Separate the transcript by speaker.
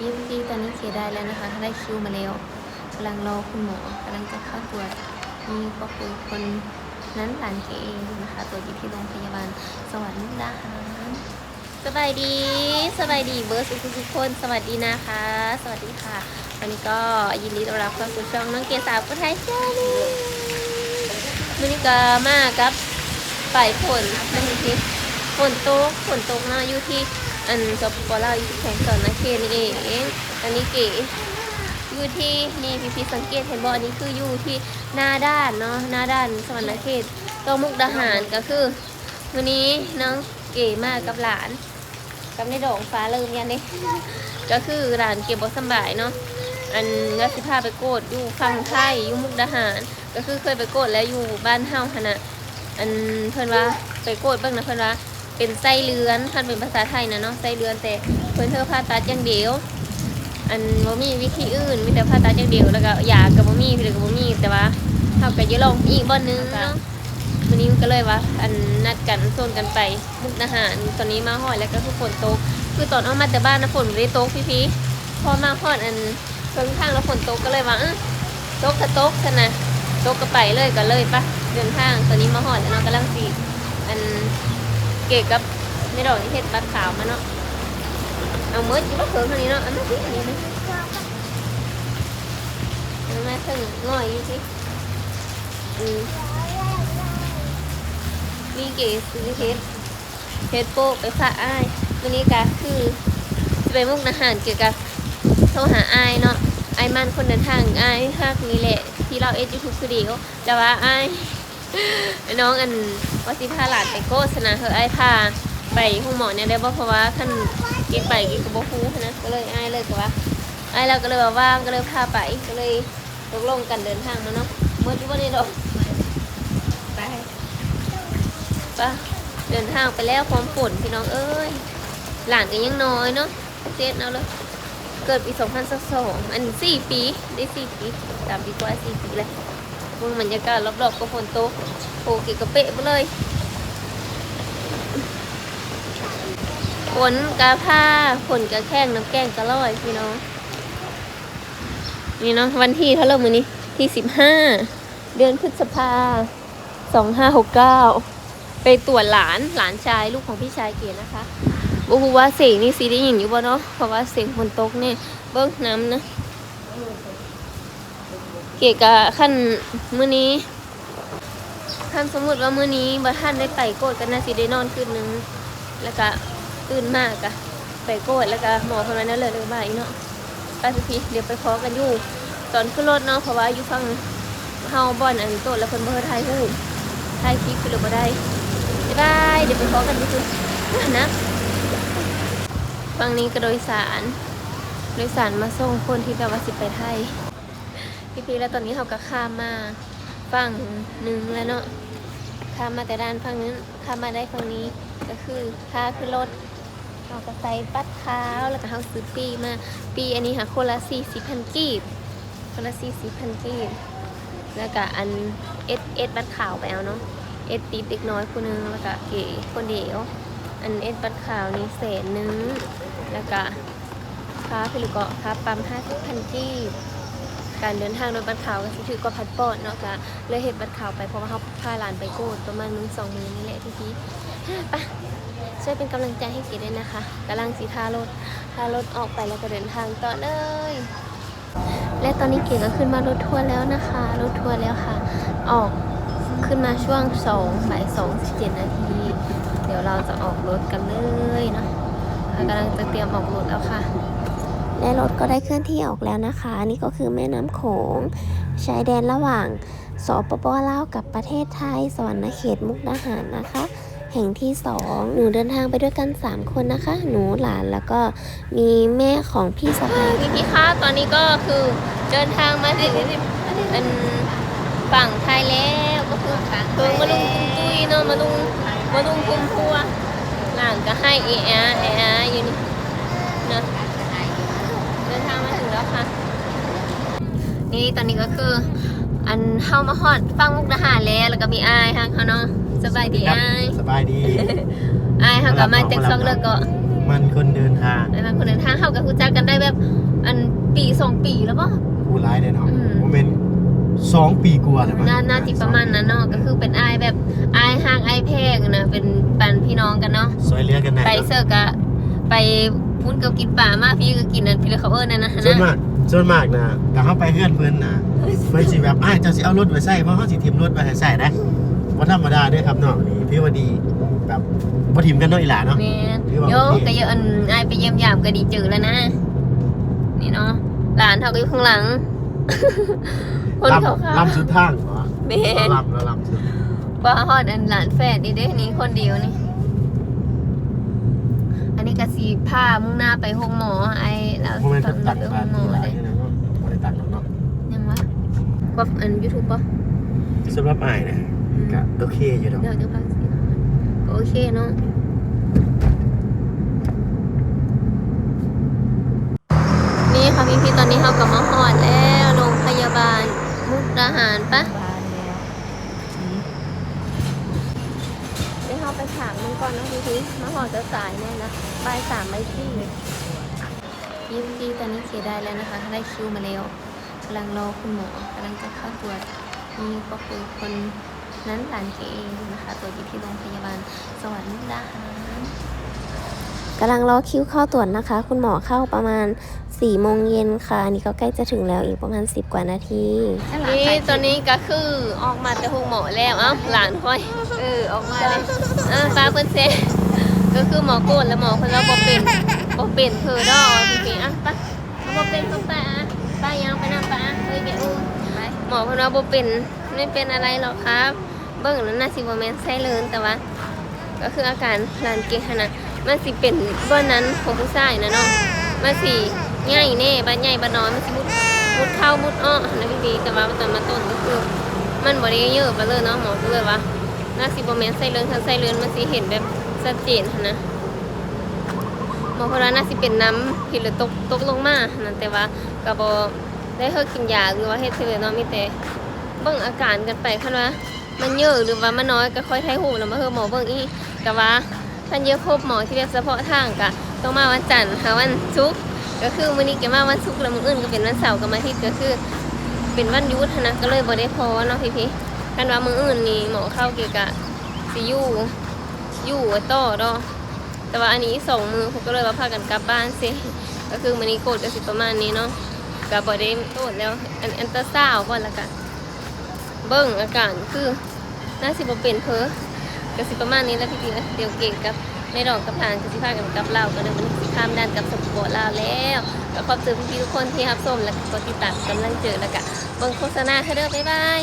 Speaker 1: พี่ตอนนี้เคได้แล้วนะคะได้คิวมาแล้วกำลังรอคุณหมอกำลังจะเข้าตรวจนี่ก็คือคนนั้นหลานเคเองนะคะตัวอยู่ที่โรงพยาบาลสวรรค์มุกดาหารสบายดีเบิร์สทุกคนสวัสดีนะคะสวัสดีค่ะวันนี้ก็ยินดีต้อนรับเข้าสู่ช่องน้องเกศสาวผู้ไทยเจ้านี่วันนี้ก็มากับฝ่ายฝนนั่นคือฝนตกนะอยู่ที่อันสปปลาวอยู่ที่แขวงสอนนาเขตนี่เองอันนี้เก๋อยู่ที่นี่พี่สังเกตเห็นบ่อันนี้คืออยู่ที่หน้าด้านเนาะหน้าด้านสวรรค์นาเขตตัวมุกดาหารก็คือวันนี้น้องเก๋มากับหลานกับในดอกฟ้าเริ่มยันนี่ก็คือหลานเก็บบ่สบายเนาะอันก็สิพาไปโกดอยู่ฝั่งไทยอยู่มุกดาหารก็คือเคยไปโกดแล้วอยู่บ้านเฮาหั่นน่ะอันเพิ่นว่าไปโกดเบิ่งนะเพิ่นว่าเป็นไส้เลื่อนท่านเป็นภาษาไทยนะเนาะไส้เลื่อนแต่เพิ่นผ่าตัดอย่างเดียวอันบ่มีวิธีอื่นมีแต่ผ่าตัดอย่างเดียวแล้วก็ยาก็บ่มีพี่ก็บ่มีแต่ว่าเฮาก็จะลองอีกบ่นึงเนาะวันนี้ก็เลยว่าอันนัดกันโซนกันไปมุกดาหารตอนนี้มาฮอดแล้วก็คือฝนตกคือตอนออกมาแต่บ้านนะฝนบ่ได้ตกพี่พอมาฮอดอันเพิ่งทางแล้วฝนตกก็เลยว่าตกซะนะตกก็ไปเลยก็เลยปะเดินทางตอนนี้มาฮอดแล้วเนาะกำลังสิอันเก๋กับในดอกนี่เห็ดปลาขาวมาเนาะเอาเมื่อกี้ว่าเพิ่มอันนี้เนาะอันนี้อันนี้นะอันนี้ถึงง่อยอยู่สิมีเก๋ซื้อเห็ดโป๊ะไปฝากอ้ายวันนี้ก็คือจะไปมุกดาหารเกี่ยวกับโทรหาอ้ายเนาะอ้ายมันคนเดินทางอ้ายฮักนี่แหละที่เรายูทูบคือเดียวแต่ว่าอ้ายน้องอันว่าสิพาหลานไปโฆษณาเธอไอ้พาไปห้องหมอเนี่ยได้เพราะว่าท่านกินไปกินกับบ่ฮู้นะก็เลยไอ้เลยก็ว่าไอ้เราก็เลยว่าว่างก็เลยพาไปก็เลยตกลงกันเดินทางมาเนาะเมื่อวันนี้ดอกไปเดินทางไปแล้วพร้อมฝนพี่น้องเอ้ยหลานก็ยังน้อยเนาะเจ็ดเอาเลยเกิดปี2022อัน4 ปีได้4 ปี3 ปีกว่า4 ปีเลยมึงบรรยากาศรอบๆก็ฝนตกโผล่กี่กระเปะไปเลยฝนกระผ้าฝนกระแข้งน้ำแกงกระลอยพี่น้องนี่เนาะวันที่เท่าไหร่มื้อนี้ที่15 เดือนพฤษภา2569ไปตรวจหลานชายลูกของพี่ชายเก๋นะคะบ่ฮู้ว่าเสียงนี่สิได้ยินอยู่บ่เนาะเพราะว่าเสียงฝนตกเนี่ยเบิ่งน้ำนะเก๋กะขั้นมื้อนี้ขั้นสมมุติว่ามื้อนี้บ่ท่านได้ไปโกดกันน่าสิได้นอนคืนนึงแล้วก็ตื่นมากอะไปโกดแล้วก็หมอคนนั้นนั่นเลยบ่ายเนาะไปพี่เดี๋ยวไปพอกันอยู่ตอนขึ้นรถเนาะเพราะว่าอยู่ฝั่งเฮาบ่อนอันโตแล้วเพิ่นบ่ให้ถ่ายรูปถ่ายคลิปคือบ่ได้บ๊ายบายเดี๋ยวไปพอกันอยู่นะฝั่งนี้ก็โดยสารมาส่งคนที่แบบว่าสิไปไทยพี่แล้วตอนนี้เขาก็ข้ามมาฝั่งนึงแล้วเนาะข้ามมาแต่ด้านฝั่งนั้นข้ามมาได้ฝั่งนี้ก็คือค่าขึ้นรถเราก็ใส่บัตรเท้าแล้วก็เขาซื้อปีอันนี้ค่ะคนละ40,000 กีบคนละ40,000 กีบแล้วก็อันเอสบัตรขาวไปเอาเนาะเอสตีเด็กน้อยคนนึงแล้วก็เก๋คนเดียวอันเอสบัตรขาวนี่100,000แล้วก็ค่าผลิตก็ค่าปั๊ม50,000 กีบการเดินทางโดยบัตรขาวก็ถือก็พัดปอดเนาะก็เลยเห็นบัตรขาวไปเพราะว่าเขาพาหลานไปโกดประมาณ1-2 มื้อนี่แหละพี่ไปช่วยเป็นกำลังใจให้เก๋ด้วยนะคะกำลังสีทารถออกไปแล้วก็เดินทางต่อเลยและตอนนี้เก๋ก็ขึ้นมารถทัวร์แล้วนะคะรถทัวร์แล้วค่ะออกขึ้นมาช่วงบ่าย 2:17 นาทีเดี๋ยวเราจะออกรถกันเลยเนาะกำลังจะเตรียมออกรถแล้วค่ะและรถก็ได้เคลื่อนที่ออกแล้วนะคะนี่ก็คือแม่น้ำโขงชายแดนระหว่างสปป.ลาวกับประเทศไทยสวรรค์เขตมุกดาหารนะคะแห่งที่2หนูเดินทางไปด้วยกัน3 คนนะคะหนูหลานแล้วก็มีแม่ของพี่สะใภ้พี่คะตอนนี้ก็คือเดินทางมาถึงฝั่งไทยแล้วก็คือมาลุงตุ้ยเนาะมาลุงพุ่มพัวหลานก็ให้เออาอยู่นี่นะเดินทางมาถึงแล้วค่ะนี่ตอนนี้ก็คืออันเข้ามาฮอดฟังมุกดาหารแล้วก็มีอายค่ะเขาเนาะสบายดีอาย
Speaker 2: สบายดี
Speaker 1: อายค่ะก็มาจากซองเลิกก็
Speaker 2: ม มันคนเดินทาง
Speaker 1: ไอ้มันคนเดินทางเฮาก็รู้จักกันได้แบบอันปี2 ปีแล้วบ่
Speaker 2: ผู้ร้ายได้เนาะโมเมนต์2 ปีกว่าแล้วมั้ง
Speaker 1: น่าจิประมาณนั้นเนาะก็คือเป็นอายแบบอายห่างอายแพงนะเป็นปันพี่น้องกันเนาะ
Speaker 2: ซอยเรือกันได้
Speaker 1: ไปเสิร์กะไปพุ้นกับกินป่ามาพี่ก็กินนั่นพี่เลยเขานั่นนะ
Speaker 2: ส่วนมากนะกะเข้าไปเฮือนเพิ่นนะเพิ่นสิแบบเจ้าสิเอารถไว้ใส่เพราะเขาสิถิ่มรถไปให้ใส่ได้บ่ธรรมดาเด้อครับเนาะนี่ถือว่าดีแบบบ่ถิ่มกันเนาะอีหล่าเนาะ
Speaker 1: แม่โยก็เยอะอันอายไปเยี่ยมยามก็ดีเจอแล้วนะนี่เนาะหลานเขาก็อยู่ข้างหลังคนเขาค่ะ
Speaker 2: ลำสุดทางเหรอ
Speaker 1: แม่
Speaker 2: ลำสุด
Speaker 1: ว่าฮอดอันหลานแฝดนี่เด้นี่คนเดียวนี่อันนี้ก็สีผ้ามุ่งหน้าไปห้องหมอไอ้แล้ว
Speaker 2: โมเมนต์
Speaker 1: ฝั่ง
Speaker 2: ตัด
Speaker 1: ไปห้
Speaker 2: บ้า
Speaker 1: อน งหมอ
Speaker 2: ที่หลาย
Speaker 1: เลย
Speaker 2: นะเนาะบ่ได้ตัดหรอกเนาะ
Speaker 1: ยังวะก็อันยูทูบปะ
Speaker 2: สำหรับอ้ายนะก็โอเคอยู่ดอก
Speaker 1: เดี๋ยวจะพักสิโอเคเนาะนี่ค่ะพี่ๆตอนนี้เขากลับมาหอดแล้วโรงพยาบาลมุกดาหารปะเดี๋ยวเขาไปถามมึงก่อนนะพี่ๆมาหอดจะสายแน่นะบ่าย 3บ่าย 4พี่ๆตอนนี้เสียได้แล้วนะคะได้คิวมาแล้วกำลังรอคุณหมอกำลังจะเข้าตรวจนี่ก็คือคนนั้นหลานเคเองนะคะตรวจอยู่ที่โรงพยาบาลสวรรค์มุกดาหารกำลังรอคิวเข้าตรวจนะคะ คุณหมอเข้าประมาณ4 โมงเย็นค่ะนี่ก็ใกล้จะถึงแล้วอีกประมาณ10 กว่านาทีนี่ตอนนี้ก็คือออกมาแต่ห้องหมอแล้วเอ้าหลานค่อยออกมาเลยฟ้าเพิ่นเซก็คือหมอโกนและหมอคนเราบ่เป็นเธอดอกพี่ๆปะบ่เป็นก็ป้ายังไปนั่งป้าเฮ้ยแม่อุ้มหมอคนเราบ่เป็นไม่เป็นอะไรหรอกครับเบิ่งแล้วน่าสิบ่แม่นไส้เลินแต่ว่าก็คืออาการหลานเก่งขนาดมันสิเป็นบ่นั้นของผู้ชายนะเนาะมันสิใหญ่แน่บ้านใหญ่บ้านน้อยมันสิมุดเข้ามุดอ้อนะพี่ๆแต่ว่าตอนมาต้นก็คือมันบ่ได้เยอะไปเลยเนาะหมอก็เลยว่าน่าสิบ่แม่นไส้เลินถ้าไส้เลินมันสิเห็นแบบชัดเจนนะหมอคนนั้นน่าสิเป็นน้ำผิดหรือตกลงมานะแต่ว่าก็บ่ได้เฮากินยาหรือว่าเฮ็ดเลยเนาะมีแต่เบิ่งอาการกันไปคันว่ามันเยอะหรือว่ามันน้อยก็ค่อยไทหูแล้วมาเฮาหมอเบิ่งอีกก็ว่าท่านเยอะพบหมอที่แบบเฉพาะทางก็ต้องมาวันจันทร์ค่ะวันศุกร์ก็คือมื้อนี้ก็มาวันศุกร์แล้วมื้ออื่นก็เป็นวันเสาร์กับวันอาทิตย์ก็คือเป็นวันหยุดนะก็เลยบ่ได้พอเนาะพี่ๆคันว่ามื้ออื่นนี่หมอเข้าเกี่ยวกับสิอยู่ต่อดอกแต่ว่าอันนี้2 มื้อผมก็เลยว่าพากันกลับบ้านซิก็คือมื้อนี้โกดก็สิประมาณนี้เนาะก็บ่ได้โกดแล้วอันตราซาวด์ก่อนแล้วก็เบิ่งอาการคือน่าสิบ่เป็นก็สิประมาณนี้แล้วพี่ๆเดี๋ยวเก่งกับในดอกกับทางก็สิพากันกลับลาวก็เดี๋ยวมันสิข้ามด้านกับสปปลาวแล้วก็ขอบคุณพี่ๆทุกคนที่รับชมและกดติดตามกำลังเจอแล้วก็เบิ่งโฆษณาให้เด้อบ๊ายบาย